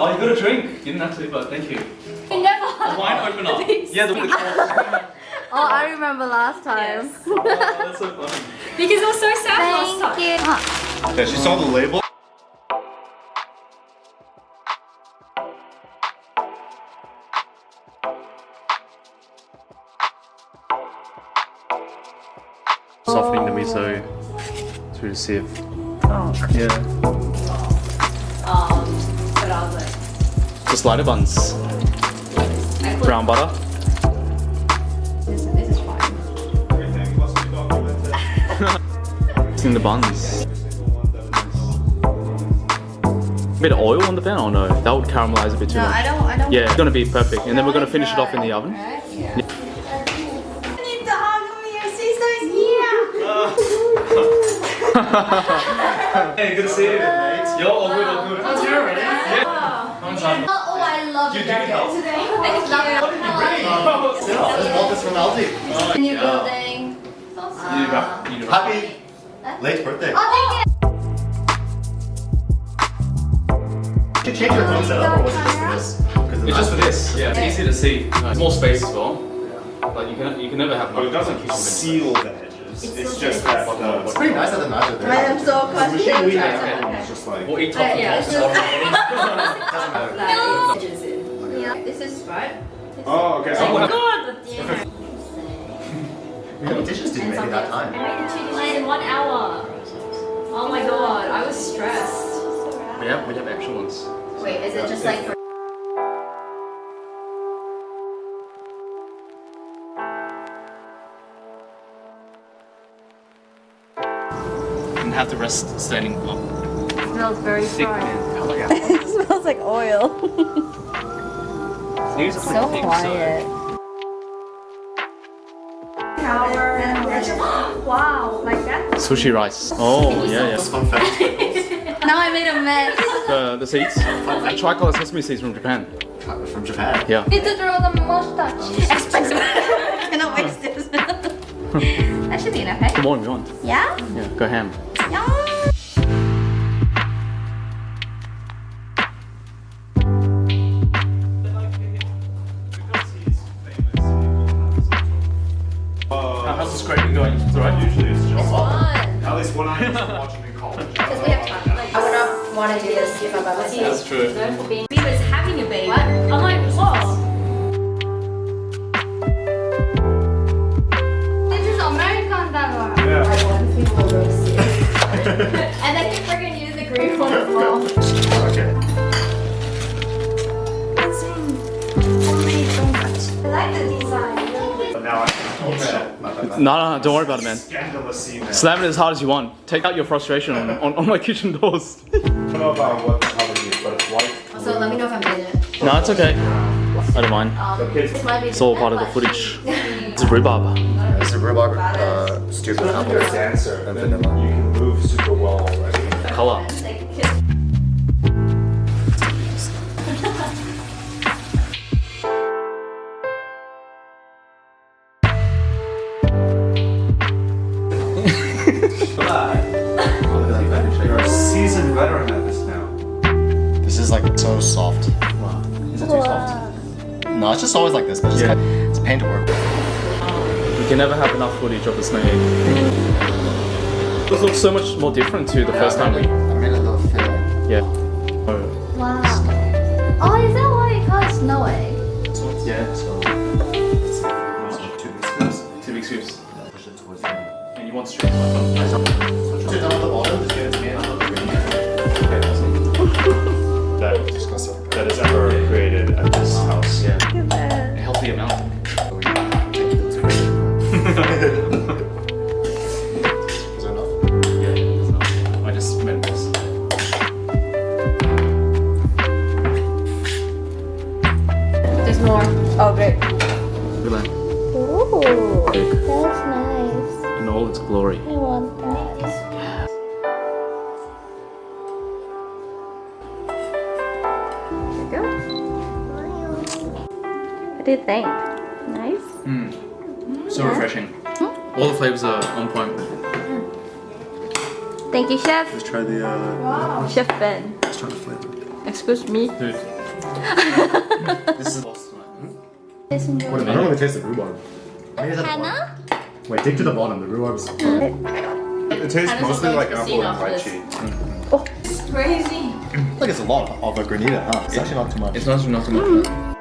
Oh, you got a drink. You didn't have to, but thank you. You never A wine opener. Yeah, the one. Oh, I remember last time. Yes. Oh, that's so funny. Because it was so sad last time. Thank you. Yeah, she saw the label. Softening the miso through the sieve. Oh. Yeah. But I was like, The slider buns. I put Brown butter. this is fine. It's in the buns. A bit of oil on the pan? Oh no, that would caramelize a bit too No, much. I don't. Yeah, it's gonna be perfect. And then we're gonna finish it off in the oven. Right? Yeah. You need to hug me. Your sister is here. Hey, good to see you. Yo, all good, all good. Come here already. Yeah. Come on. Oh, I love You you do need help. today. What did you bring? This milk is from Aldi. New building. Happy late birthday. Oh, thank you. Did you change your phone setup or was it just for this? It's just for this. Yeah, it's easy to see. There's more space as well. Like you can never have. But it doesn't seal the edges. It's just that It's pretty nice that the knives are there. I am so the machine we have confused. at home is just like. We'll eat top. Yeah, It's just edges in. yeah. This is right. Oh, okay. Oh my god, the dinner. How many dishes did you make at that I time? made the 2 dishes in 1 hour. Oh my god, I was stressed. We have extra ones. Wait, is it just like for And have the rest standing up. it smells very Thick fried. man. Hell yeah. It smells like oil. These are So pretty thick, quiet. Wow, like that? Sushi rice. Oh, yeah. Fun fact. Now I made a mess. The seeds. Tricolor sesame seeds from Japan. From Japan? Yeah. Need to draw the mustache. Expensive. Cannot waste this. That should be enough, eh? The more we want. Yeah? Yeah, go ham. Yeah. How's the scraping going? It's alright? Usually it's just Fun. at least when I was watching in college. Because we have time. Like, I would not want to do this if I'm by myself. That's true. He was having a baby. What? I'm like, whoa. This is American dagger. Yeah. I want people to see. And then you freaking use the green one as well. Okay. That's homemade tonkatsu. I like the design. But now I can No, don't worry about it, man. scandalous scene now. Slam it as hard as you want. Take out your frustration on my kitchen doors. I don't know about what the color is, but it's white. So let me know if I'm in it. No, it's okay. I don't mind. The kids. This might be It's all part of the footage. It's a rhubarb. It's a rhubarb stewed with If apple you're a dancer, and then vanilla. you can move super well already. Color. You're a seasoned veteran at this now. This is like so soft. Is it too soft? No, it's just always like this, but it's, Yeah. it's a pain to work with. You can never have enough footage of the snake. It looks so much more different to the first time we. I made a little filling. Yeah. Wow. Oh, is that why it calls snowing? Yeah. So Two big scoops. push it towards the end. And you want straight to my phone. Once you're done with the bottom, just give it to me and I'll do it. That is ever created at this house. Yeah. A healthy amount. Is that enough? Yeah, it's not. I just meant this. There's more. Oh, great. Good land. Ooh, that's nice. In all its glory. I want that. There you go. What do you think? Nice? So refreshing. All the flavors are on point. Thank you, Chef. Let's try the Chef Ben. let's try the flavor. Excuse me. Dude, This is. This one. I don't really taste the rhubarb. Maybe it's at the bottom. Hannah? Wait, dig to the bottom. The rhubarb's. It tastes Hannah's mostly going like to apple proceed and off this. lychee. Crazy. Like it's a lot of a granita, huh? It's actually not too much. It's not too much.